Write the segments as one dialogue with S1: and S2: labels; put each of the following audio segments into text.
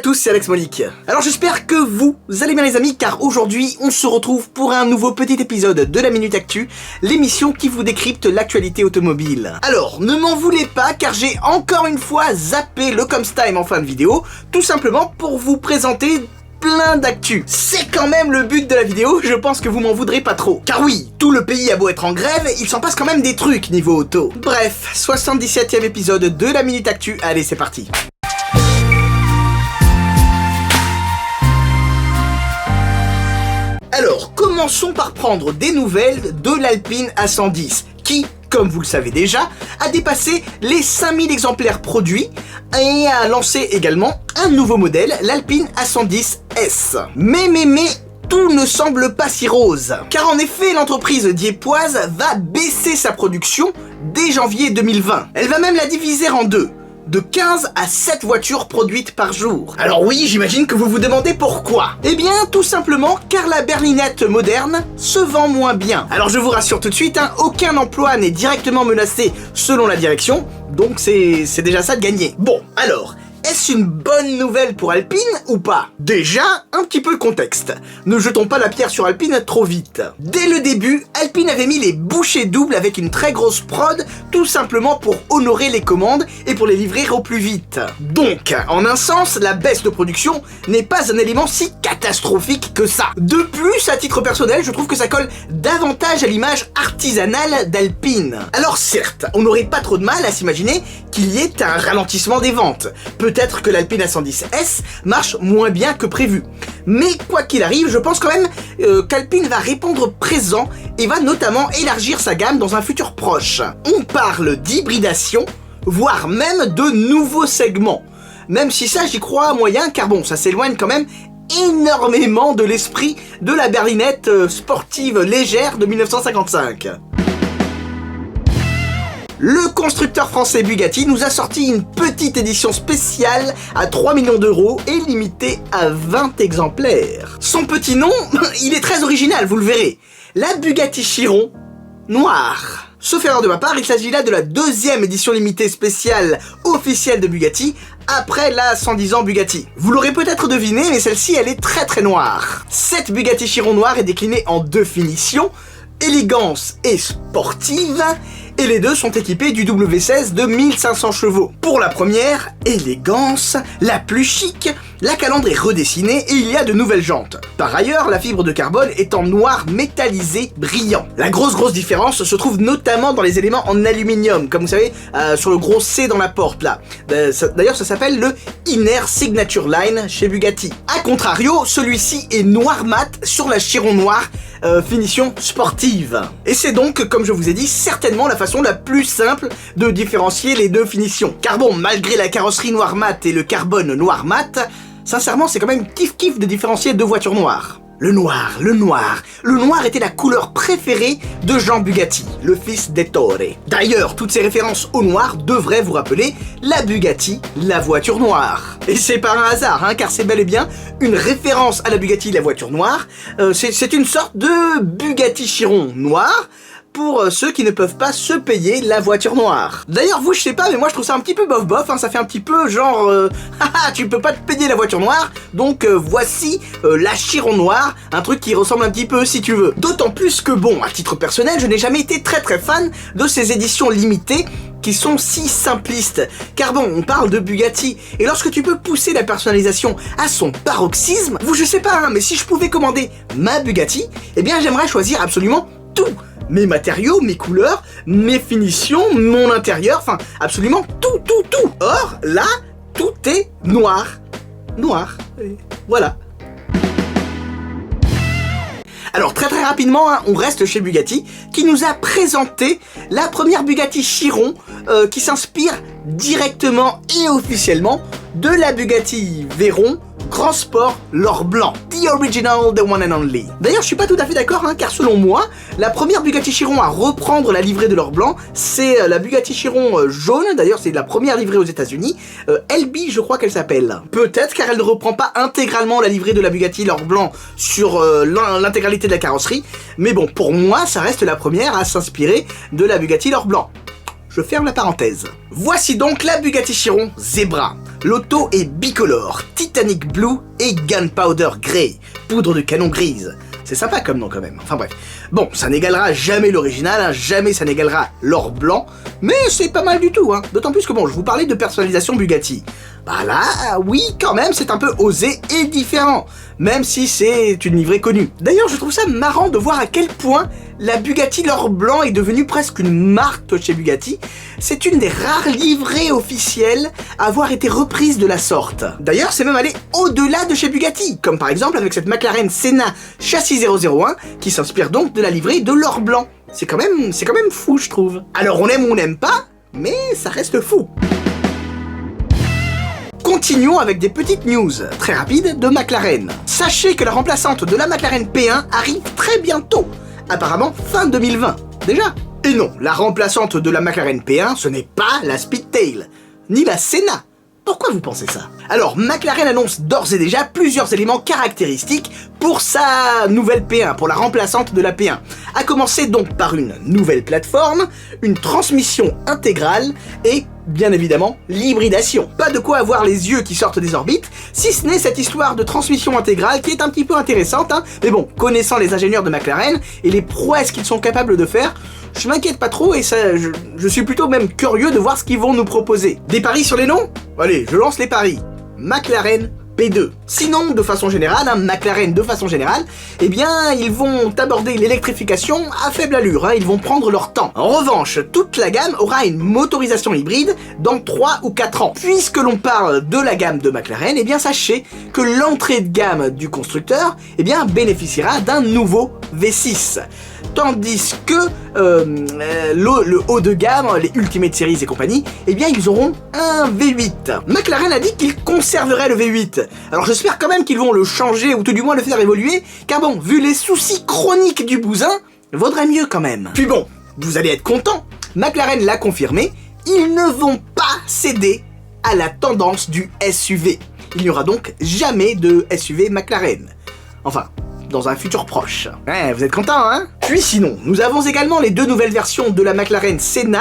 S1: tous, c'est Alex Monique. Alors j'espère que vous allez bien les amis, car aujourd'hui on se retrouve pour un nouveau petit épisode de la Minute Actu, l'émission qui vous décrypte l'actualité automobile. Alors ne m'en voulez pas, car j'ai encore une fois zappé le Comstime en fin de vidéo, tout simplement pour vous présenter plein d'actu. C'est quand même le but de la vidéo, je pense que vous m'en voudrez pas trop. Car oui, tout le pays a beau être en grève, il s'en passe quand même des trucs niveau auto. Bref, 77e épisode de la Minute Actu, allez c'est parti. Alors, commençons par prendre des nouvelles de l'Alpine A110, qui, comme vous le savez déjà, a dépassé les 5000 exemplaires produits et a lancé également un nouveau modèle, l'Alpine A110S. Mais, tout ne semble pas si rose, car en effet, l'entreprise diepoise va baisser sa production dès janvier 2020. Elle va même la diviser en deux, de 15 à 7 voitures produites par jour. Alors oui, j'imagine que vous vous demandez pourquoi. Eh bien, tout simplement car la berlinette moderne se vend moins bien. Alors je vous rassure tout de suite, aucun emploi n'est directement menacé selon la direction, donc c'est déjà ça de gagner. Bon, alors, est-ce une bonne nouvelle pour Alpine ou pas? Déjà, un petit peu de contexte. Ne jetons pas la pierre sur Alpine trop vite. Dès le début, Alpine avait mis les bouchées doubles avec une très grosse prod, tout simplement pour honorer les commandes et pour les livrer au plus vite. Donc, en un sens, la baisse de production n'est pas un élément si catastrophique que ça. De plus, à titre personnel, je trouve que ça colle davantage à l'image artisanale d'Alpine. Alors certes, on n'aurait pas trop de mal à s'imaginer qu'il y ait un ralentissement des ventes. Peut-être que l'Alpine A110S marche moins bien que prévu. Mais quoi qu'il arrive, je pense quand même qu'Alpine va répondre présent et va notamment élargir sa gamme dans un futur proche. On parle d'hybridation, voire même de nouveaux segments. Même si ça, j'y crois moyen, car bon, ça s'éloigne quand même énormément de l'esprit de la berlinette sportive légère de 1955. Le constructeur français Bugatti nous a sorti une petite édition spéciale à 3 millions d'euros et limitée à 20 exemplaires. Son petit nom, il est très original, vous le verrez. La Bugatti Chiron noire. Sauf erreur de ma part, il s'agit là de la deuxième édition limitée spéciale officielle de Bugatti, après la 110 ans Bugatti. Vous l'aurez peut-être deviné, mais celle-ci, elle est très noire. Cette Bugatti Chiron noire est déclinée en deux finitions, élégance et sportive, et les deux sont équipés du W16 de 1500 chevaux. Pour la première, élégance, la plus chic, la calandre est redessinée et il y a de nouvelles jantes. Par ailleurs, la fibre de carbone est en noir métallisé brillant. La grosse différence se trouve notamment dans les éléments en aluminium, comme vous savez, sur le gros C dans la porte là. D'ailleurs, ça s'appelle le Inner Signature Line chez Bugatti. A contrario, celui-ci est noir mat sur la Chiron noire, finition sportive. Et c'est donc, comme je vous ai dit, certainement la façon la plus simple de différencier les deux finitions. Car bon, malgré la carrosserie noir mat et le carbone noir mat, sincèrement c'est quand même kiff de différencier deux voitures noires. Le noir était la couleur préférée de Jean Bugatti, le fils d'Ettore. D'ailleurs, toutes ces références au noir devraient vous rappeler la Bugatti, la voiture noire. Et c'est pas un hasard, car c'est bel et bien une référence à la Bugatti, la voiture noire. C'est une sorte de Bugatti Chiron noir, pour ceux qui ne peuvent pas se payer la voiture noire. D'ailleurs, vous, je sais pas, mais moi je trouve ça un petit peu bof, ça fait un petit peu genre haha, tu peux pas te payer la voiture noire, donc voici la Chiron noire, un truc qui ressemble un petit peu si tu veux. D'autant plus que bon, à titre personnel, je n'ai jamais été très fan de ces éditions limitées qui sont si simplistes, car bon, on parle de Bugatti, et lorsque tu peux pousser la personnalisation à son paroxysme, vous, je sais pas, mais si je pouvais commander ma Bugatti, eh bien j'aimerais choisir absolument tout. Mes matériaux, mes couleurs, mes finitions, mon intérieur, enfin absolument tout. Or, là, tout est noir. Et voilà. Alors très rapidement, on reste chez Bugatti, qui nous a présenté la première Bugatti Chiron qui s'inspire directement et officiellement de la Bugatti Veyron Grand Sport l'or blanc. The original, the one and only. D'ailleurs, je suis pas tout à fait d'accord, car selon moi, la première Bugatti Chiron à reprendre la livrée de l'or blanc, c'est la Bugatti Chiron jaune. D'ailleurs, c'est la première livrée aux États-Unis. LB, je crois qu'elle s'appelle. Peut-être car elle ne reprend pas intégralement la livrée de la Bugatti l'or blanc sur l'intégralité de la carrosserie. Mais bon, pour moi, ça reste la première à s'inspirer de la Bugatti l'or blanc. Je ferme la parenthèse. Voici donc la Bugatti Chiron Zebra. L'auto est bicolore, Titanic Blue et Gunpowder Grey, poudre de canon grise. C'est sympa comme nom quand même, enfin bref. Bon, ça n'égalera jamais l'original, hein, jamais ça n'égalera l'or blanc, mais c'est pas mal du tout, hein. D'autant plus que bon, je vous parlais de personnalisation Bugatti. Bah là, oui, quand même, c'est un peu osé et différent, même si c'est une livrée connue. D'ailleurs, je trouve ça marrant de voir à quel point la Bugatti l'or blanc est devenue presque une marque chez Bugatti. C'est une des rares livrées officielles à avoir été reprise de la sorte. D'ailleurs, c'est même allé au-delà de chez Bugatti, comme par exemple avec cette McLaren Senna châssis 001, qui s'inspire donc de la livrée de l'or blanc. C'est quand même fou, je trouve. Alors on aime ou on n'aime pas, mais ça reste fou. Continuons avec des petites news très rapides de McLaren. Sachez que la remplaçante de la McLaren P1 arrive très bientôt, apparemment fin 2020. Déjà. Et non, la remplaçante de la McLaren P1, ce n'est pas la Speedtail, ni la Senna. Pourquoi vous pensez ça? Alors, McLaren annonce d'ores et déjà plusieurs éléments caractéristiques pour sa nouvelle P1, pour la remplaçante de la P1. A commencer donc par une nouvelle plateforme, une transmission intégrale et, bien évidemment, l'hybridation. Pas de quoi avoir les yeux qui sortent des orbites, si ce n'est cette histoire de transmission intégrale qui est un petit peu intéressante, hein. Mais bon, connaissant les ingénieurs de McLaren et les prouesses qu'ils sont capables de faire, je m'inquiète pas trop et ça, je suis plutôt même curieux de voir ce qu'ils vont nous proposer. Des paris sur les noms? Allez, je lance les paris. McLaren P2. Sinon, de façon générale, McLaren de façon générale, eh bien, ils vont aborder l'électrification à faible allure, hein, ils vont prendre leur temps. En revanche, toute la gamme aura une motorisation hybride dans 3 ou 4 ans. Puisque l'on parle de la gamme de McLaren, eh bien, sachez que l'entrée de gamme du constructeur, eh bien, bénéficiera d'un nouveau V6. Tandis que le haut de gamme, les Ultimate Series et compagnie, eh bien ils auront un V8. McLaren a dit qu'il conserverait le V8. Alors j'espère quand même qu'ils vont le changer ou tout du moins le faire évoluer, car bon, vu les soucis chroniques du bousin, vaudrait mieux quand même. Puis bon, vous allez être content, McLaren l'a confirmé, ils ne vont pas céder à la tendance du SUV. Il n'y aura donc jamais de SUV McLaren. Enfin, dans un futur proche. Ouais, vous êtes contents, hein? Puis sinon, nous avons également les deux nouvelles versions de la McLaren Senna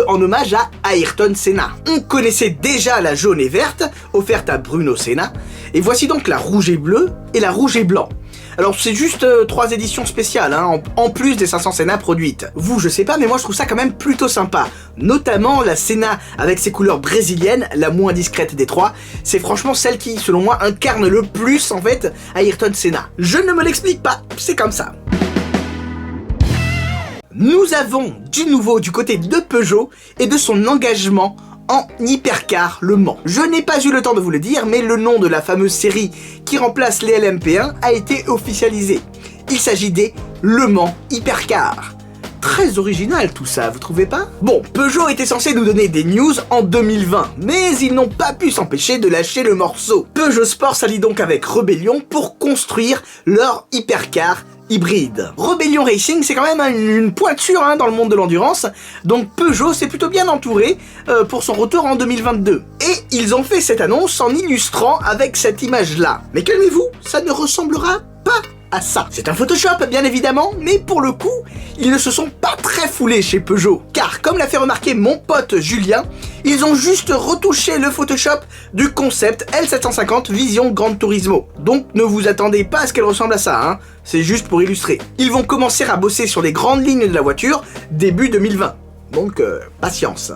S1: en hommage à Ayrton Senna. On connaissait déjà la jaune et verte, offerte à Bruno Senna, et voici donc la rouge et bleue et la rouge et blanc. Alors c'est juste 3 éditions spéciales, hein, en plus des 500 Senna produites. Vous, je sais pas, mais moi je trouve ça quand même plutôt sympa. Notamment la Senna avec ses couleurs brésiliennes, la moins discrète des 3. C'est franchement celle qui, selon moi, incarne le plus en fait Ayrton Senna. Je ne me l'explique pas, c'est comme ça. Nous avons du nouveau du côté de Peugeot et de son engagement en Hypercar Le Mans. Je n'ai pas eu le temps de vous le dire, mais le nom de la fameuse série qui remplace les LMP1 a été officialisé. Il s'agit des Le Mans Hypercar. Très original tout ça, vous trouvez pas? Bon, Peugeot était censé nous donner des news en 2020, mais ils n'ont pas pu s'empêcher de lâcher le morceau. Peugeot Sport s'allie donc avec Rebellion pour construire leur Hypercar hybride. Rebellion Racing, c'est quand même une pointure dans le monde de l'endurance, donc Peugeot s'est plutôt bien entouré pour son retour en 2022. Et ils ont fait cette annonce en illustrant avec cette image-là. Mais calmez-vous, ça ne ressemblera pas à ça. C'est un Photoshop, bien évidemment, mais pour le coup, ils ne se sont pas très foulés chez Peugeot. Car, comme l'a fait remarquer mon pote Julien, ils ont juste retouché le Photoshop du concept L750 Vision Gran Turismo. Donc ne vous attendez pas à ce qu'elle ressemble à ça, hein. C'est juste pour illustrer. Ils vont commencer à bosser sur les grandes lignes de la voiture début 2020. Donc, patience.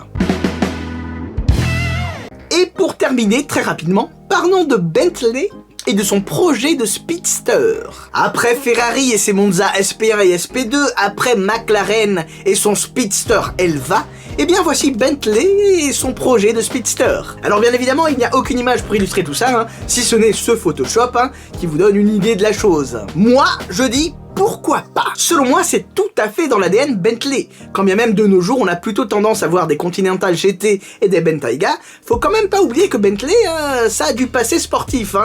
S1: Et pour terminer très rapidement, parlons de Bentley et de son projet de Speedster. Après Ferrari et ses Monza SP1 et SP2, après McLaren et son Speedster Elva, eh bien voici Bentley et son projet de Speedster. Alors bien évidemment, il n'y a aucune image pour illustrer tout ça, si ce n'est ce Photoshop qui vous donne une idée de la chose. Moi, je dis pourquoi pas? Selon moi, c'est tout à fait dans l'ADN Bentley. Quand bien même de nos jours, on a plutôt tendance à voir des Continental GT et des Bentayga, faut quand même pas oublier que Bentley, ça a du passé sportif.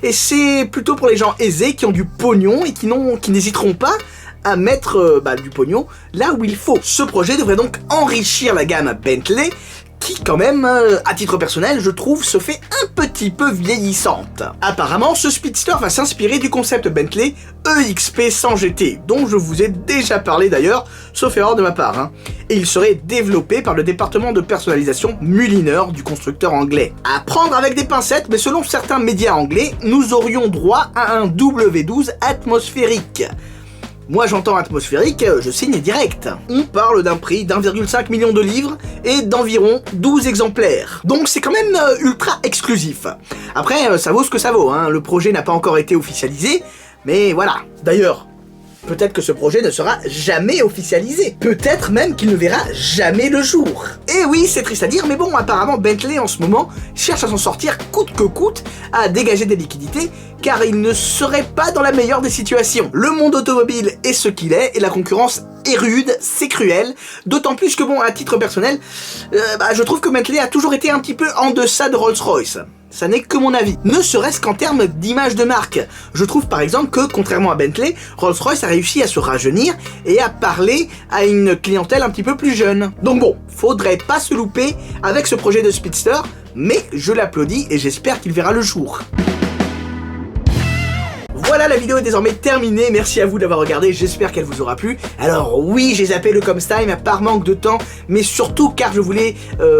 S1: Et c'est plutôt pour les gens aisés qui ont du pognon et qui n'hésiteront pas à mettre du pognon là où il faut. Ce projet devrait donc enrichir la gamme Bentley, qui quand même, à titre personnel, je trouve, se fait un petit peu vieillissante. Apparemment, ce Speedster va s'inspirer du concept Bentley EXP 100 GT, dont je vous ai déjà parlé d'ailleurs, sauf erreur de ma part, hein. Et il serait développé par le département de personnalisation Mulliner du constructeur anglais. À prendre avec des pincettes, mais selon certains médias anglais, nous aurions droit à un W12 atmosphérique. Moi j'entends atmosphérique, je signe direct. On parle d'un prix d'1,5 million de livres et d'environ 12 exemplaires. Donc c'est quand même ultra exclusif. Après, ça vaut ce que ça vaut, hein. Le projet n'a pas encore été officialisé, mais voilà. D'ailleurs, peut-être que ce projet ne sera jamais officialisé. Peut-être même qu'il ne verra jamais le jour. Et oui, c'est triste à dire, mais bon, apparemment Bentley en ce moment cherche à s'en sortir coûte que coûte, à dégager des liquidités, car il ne serait pas dans la meilleure des situations. Le monde automobile est ce qu'il est, et la concurrence est rude, c'est cruel, d'autant plus que bon, à titre personnel, je trouve que Bentley a toujours été un petit peu en deçà de Rolls-Royce. Ça n'est que mon avis. Ne serait-ce qu'en termes d'image de marque. Je trouve par exemple que, contrairement à Bentley, Rolls-Royce a réussi à se rajeunir et à parler à une clientèle un petit peu plus jeune. Donc bon, faudrait pas se louper avec ce projet de Speedster, mais je l'applaudis et j'espère qu'il verra le jour. Voilà, la vidéo est désormais terminée, merci à vous d'avoir regardé, j'espère qu'elle vous aura plu. Alors oui, j'ai zappé le Comstime par manque de temps, mais surtout car je voulais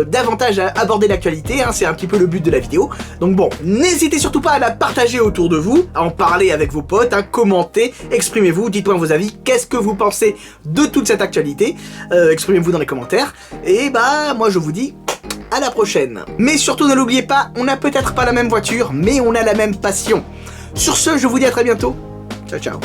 S1: davantage aborder l'actualité, hein, c'est un petit peu le but de la vidéo. Donc bon, n'hésitez surtout pas à la partager autour de vous, à en parler avec vos potes, hein, commentez, exprimez-vous, dites-moi vos avis, qu'est-ce que vous pensez de toute cette actualité, exprimez-vous dans les commentaires, et moi je vous dis à la prochaine. Mais surtout ne l'oubliez pas, on n'a peut-être pas la même voiture, mais on a la même passion. Sur ce, je vous dis à très bientôt. Ciao, ciao.